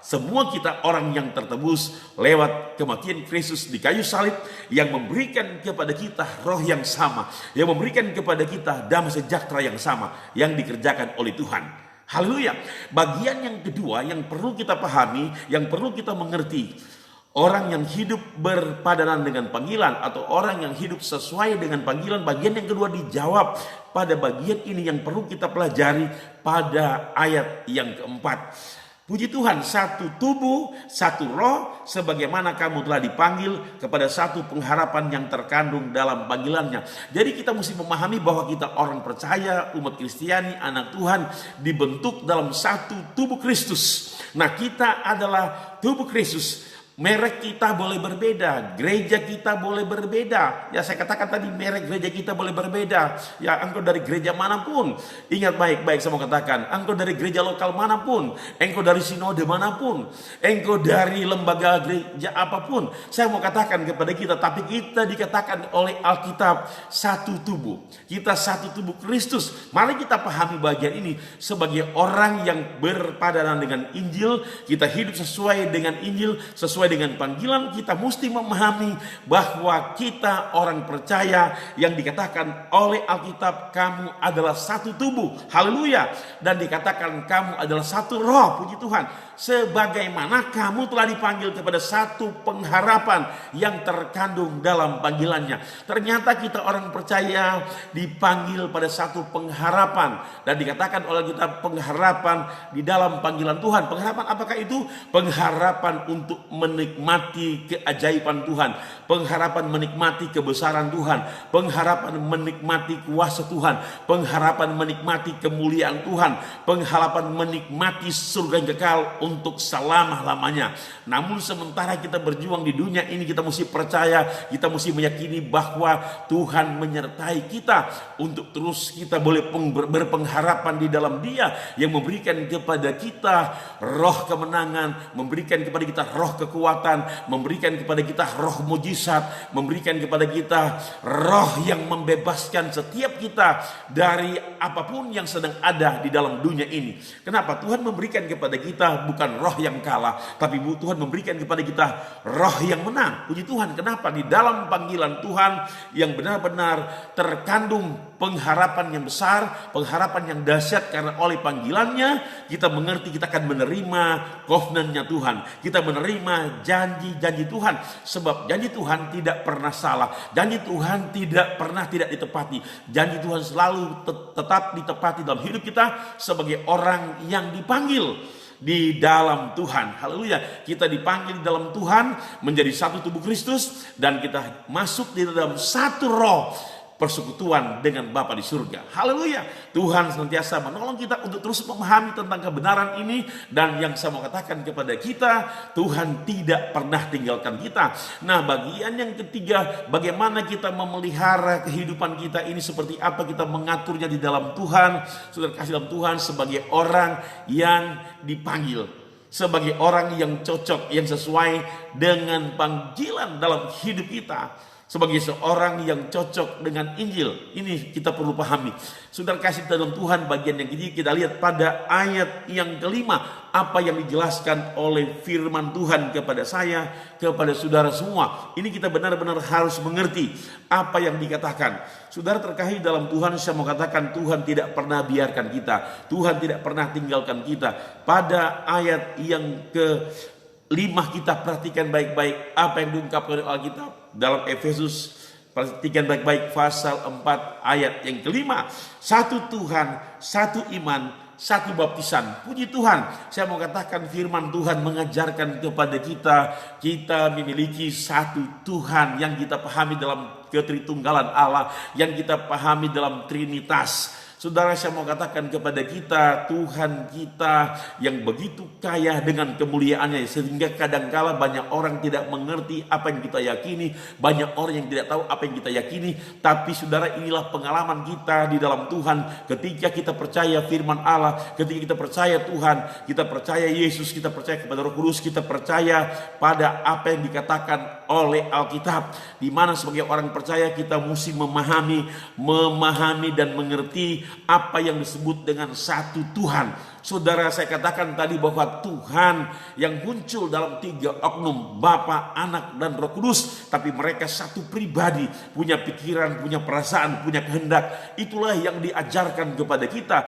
Semua kita orang yang tertebus lewat kematian Kristus di kayu salib, yang memberikan kepada kita roh yang sama, yang memberikan kepada kita damai sejahtera yang sama yang dikerjakan oleh Tuhan. Haleluya. Bagian yang kedua yang perlu kita pahami, yang perlu kita mengerti, orang yang hidup berpadanan dengan panggilan atau orang yang hidup sesuai dengan panggilan, bagian yang kedua dijawab pada bagian ini yang perlu kita pelajari pada ayat yang keempat. Puji Tuhan, satu tubuh, satu roh, sebagaimana kamu telah dipanggil kepada satu pengharapan yang terkandung dalam panggilannya. Jadi kita mesti memahami bahwa kita orang percaya, umat Kristiani, anak Tuhan, dibentuk dalam satu tubuh Kristus. Nah, kita adalah tubuh Kristus. Merek kita boleh berbeda, gereja kita boleh berbeda. Ya, saya katakan tadi merek gereja kita boleh berbeda. Ya, engkau dari gereja manapun, ingat baik-baik saya mau katakan, engkau dari gereja lokal manapun, engkau dari sinode manapun, engkau dari lembaga gereja apapun, saya mau katakan kepada kita, tapi kita dikatakan oleh Alkitab satu tubuh. Kita satu tubuh Kristus. Mari kita pahami bagian ini sebagai orang yang berpadanan dengan Injil, kita hidup sesuai dengan Injil, sesuai dengan panggilan. Kita mesti memahami bahwa kita orang percaya yang dikatakan oleh Alkitab kamu adalah satu tubuh. Haleluya. Dan dikatakan kamu adalah satu roh. Puji Tuhan. Sebagaimana kamu telah dipanggil kepada satu pengharapan yang terkandung dalam panggilannya. Ternyata kita orang percaya dipanggil pada satu pengharapan. Dan dikatakan oleh kita pengharapan di dalam panggilan Tuhan. Pengharapan apakah itu? Pengharapan untuk menikmati keajaiban Tuhan, pengharapan menikmati kebesaran Tuhan, pengharapan menikmati kuasa Tuhan, pengharapan menikmati kemuliaan Tuhan, pengharapan menikmati surga yang kekal untuk selama-lamanya. Namun sementara kita berjuang di dunia ini, kita mesti percaya, kita mesti meyakini bahwa Tuhan menyertai kita untuk terus kita boleh berpengharapan di dalam Dia yang memberikan kepada kita roh kemenangan, memberikan kepada kita roh kekuatan, memberikan kepada kita roh mujizat, memberikan kepada kita roh yang membebaskan setiap kita dari apapun yang sedang ada di dalam dunia ini. Kenapa? Tuhan memberikan kepada kita bukan roh yang kalah, tapi Tuhan memberikan kepada kita roh yang menang. Puji Tuhan. Kenapa? Di dalam panggilan Tuhan yang benar-benar terkandung pengharapan yang besar, pengharapan yang dahsyat, karena oleh panggilannya kita mengerti kita akan menerima covenant-nya Tuhan. Kita menerima janji-janji Tuhan, sebab janji Tuhan tidak pernah salah, janji Tuhan tidak pernah tidak ditepati, janji Tuhan selalu tetap ditepati dalam hidup kita sebagai orang yang dipanggil di dalam Tuhan. Haleluya. Kita dipanggil di dalam Tuhan menjadi satu tubuh Kristus, dan kita masuk di dalam satu roh persekutuan dengan Bapa di surga. Haleluya. Tuhan senantiasa menolong kita untuk terus memahami tentang kebenaran ini. Dan yang saya mau katakan kepada kita, Tuhan tidak pernah tinggalkan kita. Nah, bagian yang ketiga, bagaimana kita memelihara kehidupan kita ini, seperti apa kita mengaturnya di dalam Tuhan. Saudara kasih dalam Tuhan sebagai orang yang dipanggil, sebagai orang yang cocok, yang sesuai dengan panggilan dalam hidup kita, sebagai seorang yang cocok dengan Injil. Ini kita perlu pahami. Saudara kasih dalam Tuhan, bagian yang ketiga kita lihat pada ayat yang kelima, apa yang dijelaskan oleh firman Tuhan kepada saya, kepada saudara semua. Ini kita benar-benar harus mengerti apa yang dikatakan. Saudara terkasih dalam Tuhan, saya mau katakan Tuhan tidak pernah biarkan kita, Tuhan tidak pernah tinggalkan kita. Pada ayat yang ke-5 kita perhatikan baik-baik apa yang diungkapkan oleh Alkitab dalam Efesus. Perhatikan baik-baik pasal 4 ayat yang kelima. Satu Tuhan, satu iman, satu baptisan. Puji Tuhan. Saya mau katakan firman Tuhan mengajarkan kepada kita memiliki satu Tuhan yang kita pahami dalam ketritunggalan Allah, yang kita pahami dalam Trinitas. Saudara, saya mau katakan kepada kita, Tuhan kita yang begitu kaya dengan kemuliaannya, sehingga kadangkala banyak orang tidak mengerti apa yang kita yakini, banyak orang yang tidak tahu apa yang kita yakini. Tapi saudara, inilah pengalaman kita di dalam Tuhan. Ketika kita percaya firman Allah, ketika kita percaya Tuhan, kita percaya Yesus, kita percaya kepada Roh Kudus, kita percaya pada apa yang dikatakan oleh Alkitab, di mana sebagai orang percaya kita mesti memahami dan mengerti apa yang disebut dengan satu Tuhan. Saudara, saya katakan tadi bahwa Tuhan yang muncul dalam 3 oknum, Bapa, Anak, dan Roh Kudus, tapi mereka satu pribadi, punya pikiran, punya perasaan, punya kehendak. Itulah yang diajarkan kepada kita